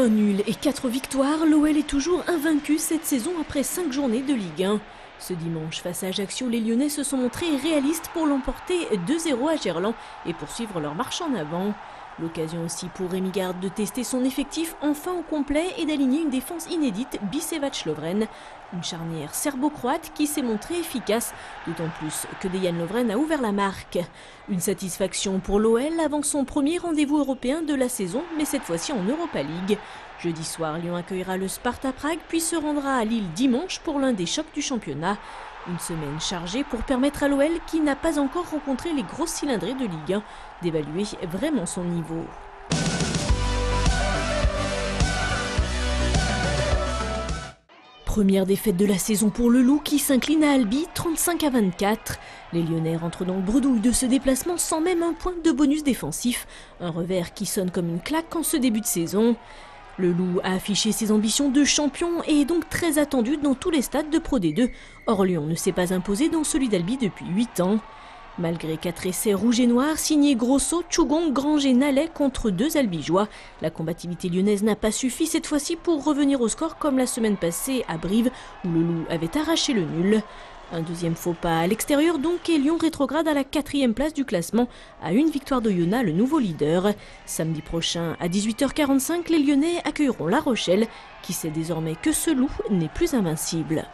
1 nul et 4 victoires, l'OL est toujours invaincu cette saison après 5 journées de Ligue 1. Ce dimanche, face à Ajaccio, les Lyonnais se sont montrés réalistes pour l'emporter 2-0 à Gerland et poursuivre leur marche en avant. L'occasion aussi pour Rémi Garde de tester son effectif enfin au complet et d'aligner une défense inédite Biševac-Lovren. Une charnière serbo-croate qui s'est montrée efficace, d'autant plus que Dejan Lovren a ouvert la marque. Une satisfaction pour l'OL avant son premier rendez-vous européen de la saison, mais cette fois-ci en Europa League. Jeudi soir, Lyon accueillera le Sparta Prague puis se rendra à Lille dimanche pour l'un des chocs du championnat. Une semaine chargée pour permettre à l'OL, qui n'a pas encore rencontré les grosses cylindrées de Ligue 1, d'évaluer vraiment son niveau. Première défaite de la saison pour le Loup qui s'incline à Albi 35-24. Les Lyonnais rentrent dans le bredouille de ce déplacement sans même un point de bonus défensif. Un revers qui sonne comme une claque en ce début de saison. Le Loup a affiché ses ambitions de champion et est donc très attendu dans tous les stades de Pro D2. Or Lyon ne s'est pas imposé dans celui d'Albi depuis 8 ans. Malgré 4 essais rouges et noirs, signés Grosso, Tchougon, Grange et Nallet contre 2 Albigeois, la combativité lyonnaise n'a pas suffi cette fois-ci pour revenir au score comme la semaine passée à Brive où le Loup avait arraché le nul. Un deuxième faux pas à l'extérieur donc et Lyon rétrograde à la 4e place du classement à une victoire d'Oyonnax, le nouveau leader. Samedi prochain à 18h45, les Lyonnais accueilleront La Rochelle qui sait désormais que ce Loup n'est plus invincible.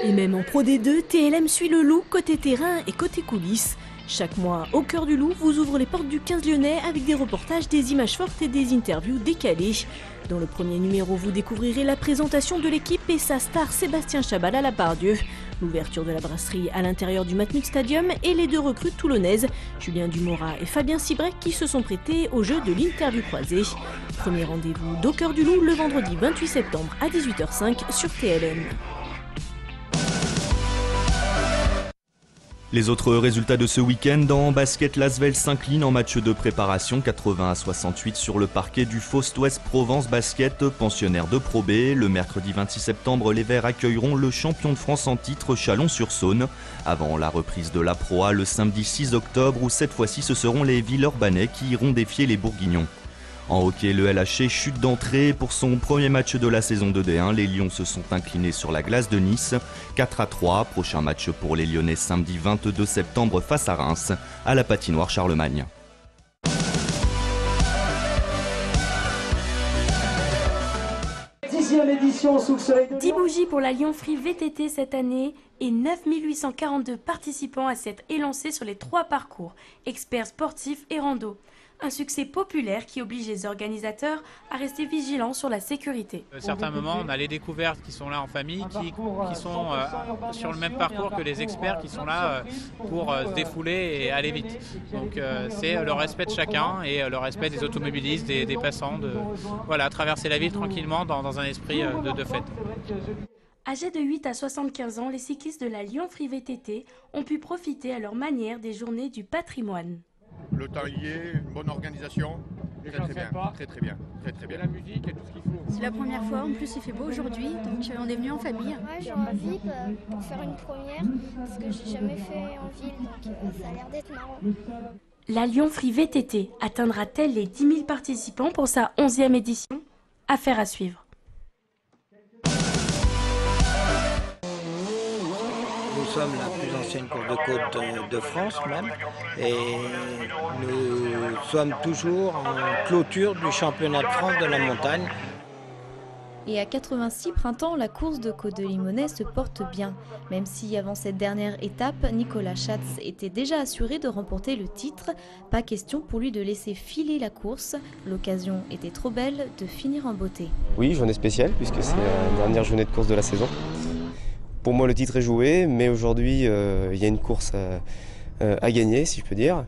Et même en Pro D2, TLM suit le Loup côté terrain et côté coulisses. Chaque mois, au cœur du Loup, vous ouvre les portes du 15 lyonnais avec des reportages, des images fortes et des interviews décalées. Dans le premier numéro, vous découvrirez la présentation de l'équipe et sa star Sébastien Chabal à la Bardieu, l'ouverture de la brasserie à l'intérieur du Matmut Stadium et les 2 recrues toulonnaises, Julien Dumora et Fabien Cibrec, qui se sont prêtés au jeu de l'interview croisée. Premier rendez-vous d'Au cœur du Loup le vendredi 28 septembre à 18h05 sur TLM. Les autres résultats de ce week-end, en basket, l'Asvel s'incline en match de préparation 80-68 sur le parquet du Faust Ouest Provence Basket, pensionnaire de Pro B. Le mercredi 26 septembre, les Verts accueilleront le champion de France en titre Chalon-sur-Saône, avant la reprise de la Pro A le samedi 6 octobre où cette fois-ci ce seront les Villeurbanais qui iront défier les Bourguignons. En hockey, le LHC chute d'entrée pour son premier match de la saison de D1. Les Lions se sont inclinés sur la glace de Nice, 4-3. Prochain match pour les Lyonnais samedi 22 septembre face à Reims, à la patinoire Charlemagne. Édition sous le soleil de 10 bougies pour la Lyon Free VTT cette année et 9 842 participants à s'être élancés sur les 3 parcours, experts sportifs et rando. Un succès populaire qui oblige les organisateurs à rester vigilants sur la sécurité. À certains moments, on a les découvertes qui sont là en famille, qui sont sur le même parcours que les experts qui sont là pour se défouler et aller vite. Donc c'est le respect de chacun et le respect des automobilistes, des passants, voilà, traverser la ville tranquillement dans un esprit de fête. Âgés de 8 à 75 ans, les cyclistes de la Lyon Free VTT ont pu profiter à leur manière des journées du patrimoine. Le temps lié, une bonne organisation, très bien. La musique et tout ce qu'il faut. C'est la première fois, en plus il fait beau aujourd'hui, donc on est venu en famille. Ouais, j'ai envie de faire une première, parce que j'ai jamais fait en ville, donc ça a l'air d'être marrant. La Lyon Free VTT atteindra-t-elle les 10 000 participants pour sa 11e édition? Affaire à suivre. Nous sommes la plus ancienne course de côte de France même et nous sommes toujours en clôture du championnat de France de la montagne. Et à 86 printemps, la course de Côte de Limonest se porte bien. Même si avant cette dernière étape, Nicolas Schatz était déjà assuré de remporter le titre, pas question pour lui de laisser filer la course. L'occasion était trop belle de finir en beauté. Oui, journée spéciale puisque c'est la dernière journée de course de la saison. Pour moi, le titre est joué, mais aujourd'hui, il y a une course à gagner, si je peux dire,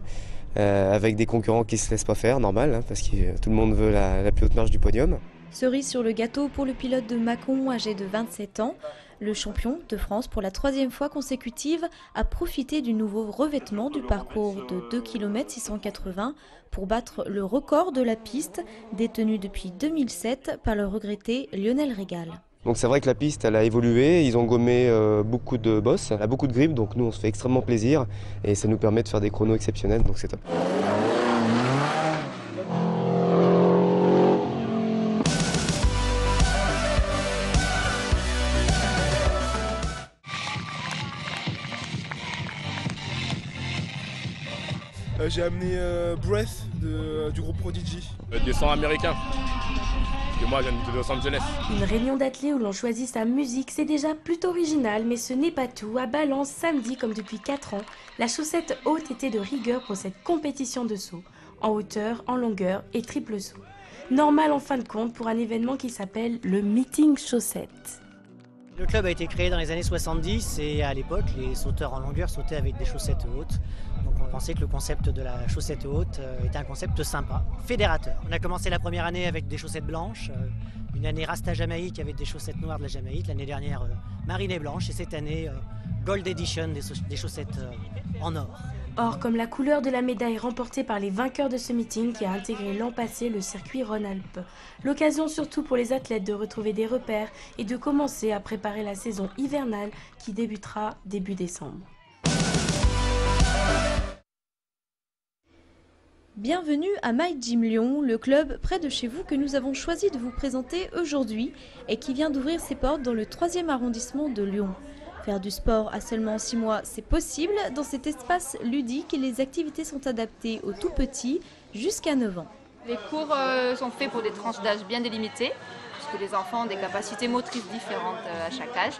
avec des concurrents qui ne se laissent pas faire, normal, parce que tout le monde veut la plus haute marche du podium. Cerise sur le gâteau pour le pilote de Mâcon, âgé de 27 ans. Le champion de France, pour la 3e fois consécutive, a profité du nouveau revêtement du parcours de 2 km 680 pour battre le record de la piste, détenu depuis 2007 par le regretté Lionel Régal. Donc c'est vrai que la piste elle a évolué, ils ont gommé beaucoup de bosses, elle a beaucoup de grippe, donc nous on se fait extrêmement plaisir et ça nous permet de faire des chronos exceptionnels, donc c'est top. J'ai amené Breath du groupe Prodigy. Des sons américains. Parce que moi, je viens de Los Angeles. Une réunion d'athlètes où l'on choisit sa musique, c'est déjà plutôt original, mais ce n'est pas tout. À Balance, samedi, comme depuis 4 ans, la chaussette haute était de rigueur pour cette compétition de saut. En hauteur, en longueur et triple saut. Normal en fin de compte pour un événement qui s'appelle le Meeting Chaussette. Le club a été créé dans les années 70 et à l'époque, les sauteurs en longueur sautaient avec des chaussettes hautes. Donc on pensait que le concept de la chaussette haute était un concept sympa, fédérateur. On a commencé la première année avec des chaussettes blanches, une année Rasta Jamaïque avec des chaussettes noires de la Jamaïque, l'année dernière Marinée blanche et cette année Gold Edition, des chaussettes en or. Or, comme la couleur de la médaille remportée par les vainqueurs de ce meeting qui a intégré l'an passé le circuit Rhône-Alpes. L'occasion surtout pour les athlètes de retrouver des repères et de commencer à préparer la saison hivernale qui débutera début décembre. Bienvenue à My Gym Lyon, le club près de chez vous que nous avons choisi de vous présenter aujourd'hui et qui vient d'ouvrir ses portes dans le 3e arrondissement de Lyon. Faire du sport à seulement 6 mois, c'est possible. Dans cet espace ludique, les activités sont adaptées aux tout petits jusqu'à 9 ans. Les cours sont faits pour des tranches d'âge bien délimitées, puisque les enfants ont des capacités motrices différentes à chaque âge.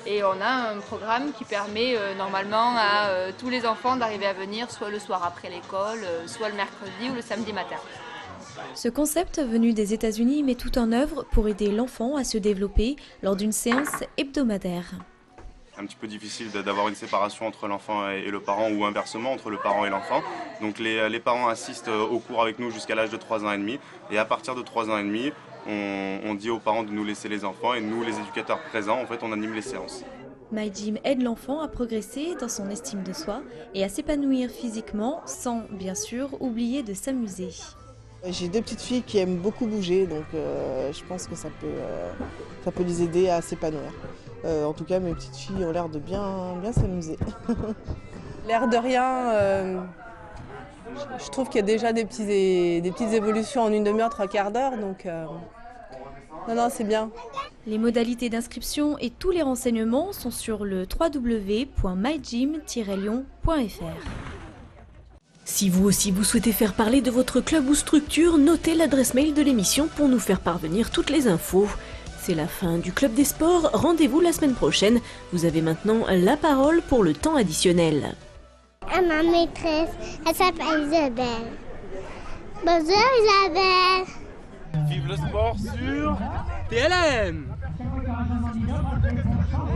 Et on a un programme qui permet normalement à tous les enfants d'arriver à venir soit le soir après l'école, soit le mercredi ou le samedi matin. Ce concept venu des États-Unis met tout en œuvre pour aider l'enfant à se développer lors d'une séance hebdomadaire. Un petit peu difficile d'avoir une séparation entre l'enfant et le parent ou inversement entre le parent et l'enfant. Donc les parents assistent au cours avec nous jusqu'à l'âge de 3 ans et demi et à partir de 3 ans et demi, on dit aux parents de nous laisser les enfants et nous, les éducateurs présents, en fait, on anime les séances. My Gym aide l'enfant à progresser dans son estime de soi et à s'épanouir physiquement sans, bien sûr, oublier de s'amuser. J'ai 2 petites filles qui aiment beaucoup bouger, donc je pense que ça peut les aider à s'épanouir. En tout cas, mes petites filles ont l'air de bien s'amuser. L'air de rien, je trouve qu'il y a déjà des petites évolutions en une demi-heure, 3 quarts d'heure, donc non, c'est bien. Les modalités d'inscription et tous les renseignements sont sur le www.mygym-lyon.fr. Si vous aussi vous souhaitez faire parler de votre club ou structure, notez l'adresse mail de l'émission pour nous faire parvenir toutes les infos. C'est la fin du Club des Sports, rendez-vous la semaine prochaine. Vous avez maintenant la parole pour le temps additionnel. Ma maîtresse, elle s'appelle Isabelle. Bonjour Isabelle. Vive le sport sur TLM.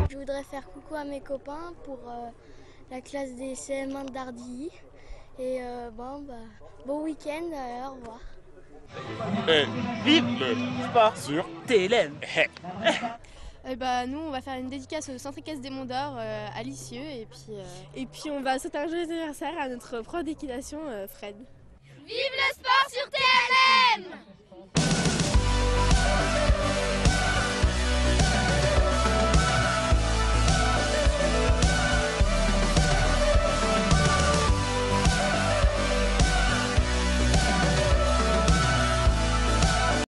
Je voudrais faire coucou à mes copains pour la classe des CM1 d'Ardilly. Et bon week-end, au revoir. Vive le sport sur TLM. Nous, on va faire une dédicace au Centre équestre des Monts d'Or à Lisieux et puis on va souhaiter un joyeux anniversaire à notre prof d'équitation Fred. Vive le sport sur TLM.